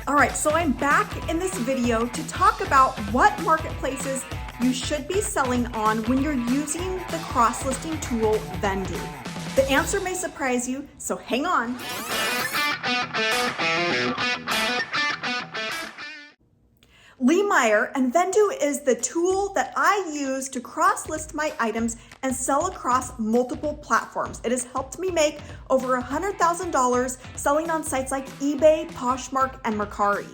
All right, so I'm back in this video to talk about what marketplaces you should be selling on when you're using the cross-listing tool Vendoo. The answer may surprise you, so hang on. Lee Meyer, and Vendoo is the tool that I use to cross-list my items and sell across multiple platforms. It has helped me make over $100,000 selling on sites like eBay, Poshmark, and Mercari.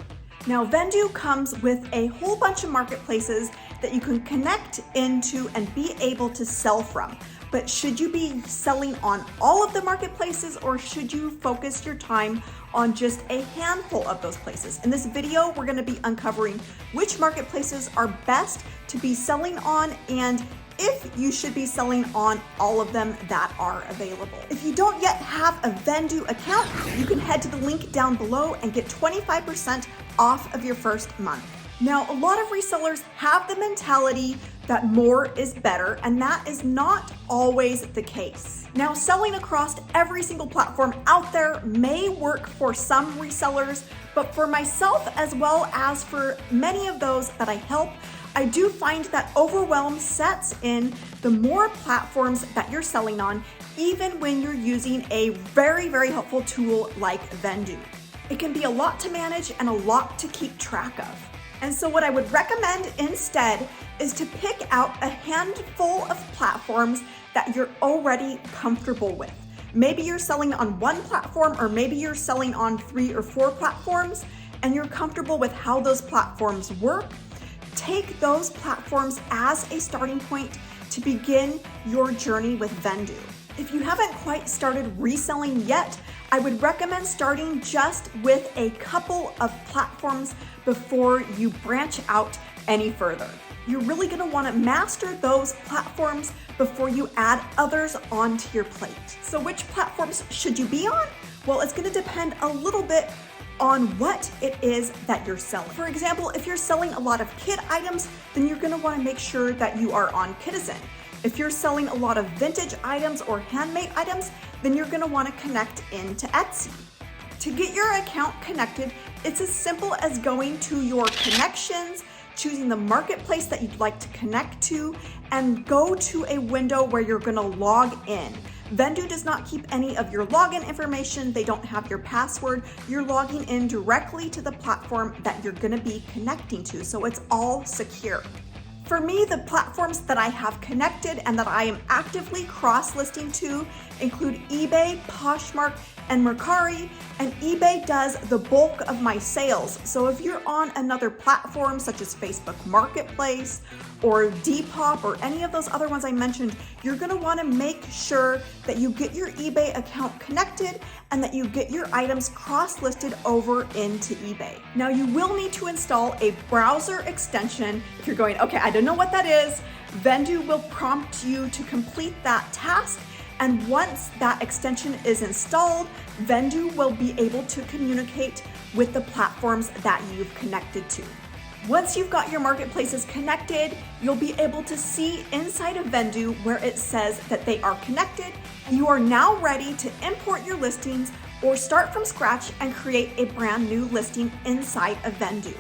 Now, Vendoo comes with a whole bunch of marketplaces that you can connect into and be able to sell from. But should you be selling on all of the marketplaces, or should you focus your time on just a handful of those places? In this video, we're going to be uncovering which marketplaces are best to be selling on and if you should be selling on all of them that are available. If you don't yet have a Vendoo account, you can head to the link down below and get 25% off of your first month. Now, a lot of resellers have the mentality that more is better, and that is not always the case. Now, selling across every single platform out there may work for some resellers, but for myself, as well as for many of those that I help, I do find that overwhelm sets in the more platforms that you're selling on, even when you're using a very, very helpful tool like Vendoo. It can be a lot to manage and a lot to keep track of. And so what I would recommend instead is to pick out a handful of platforms that you're already comfortable with. Maybe you're selling on one platform, or maybe you're selling on 3 or 4 platforms, and you're comfortable with how those platforms work. Take those platforms as a starting point to begin your journey with Vendoo. If you haven't quite started reselling yet, I would recommend starting just with a couple of platforms before you branch out any further. You're really going to want to master those platforms before you add others onto your plate. So which platforms should you be on? Well, it's going to depend a little bit on what it is that you're selling. For example, if you're selling a lot of kit items, then you're going to want to make sure that you are on Kidizen. If you're selling a lot of vintage items or handmade items, then you're going to want to connect into Etsy. To get your account connected, it's as simple as going to your connections, choosing the marketplace that you'd like to connect to, and go to a window where you're going to log in. Vendoo does not keep any of your login information. They don't have your password. You're logging in directly to the platform that you're going to be connecting to, so it's all secure. For me, the platforms that I have connected and that I am actively cross-listing to include eBay, Poshmark, and Mercari, and eBay does the bulk of my sales. So if you're on another platform such as Facebook Marketplace or Depop or any of those other ones I mentioned, you're going to want to make sure that you get your eBay account connected and that you get your items cross-listed over into eBay. Now, you will need to install a browser extension. If you're going, okay, I don't know what that is, Vendoo will prompt you to complete that task. And once that extension is installed, Vendoo will be able to communicate with the platforms that you've connected to. Once you've got your marketplaces connected, you'll be able to see inside of Vendoo where it says that they are connected, and you are now ready to import your listings or start from scratch and create a brand new listing inside of Vendoo.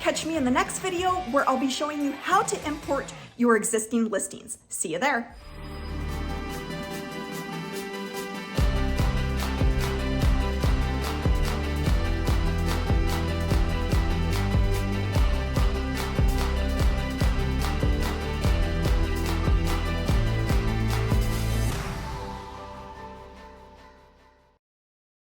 Catch me in the next video where I'll be showing you how to import your existing listings. See you there.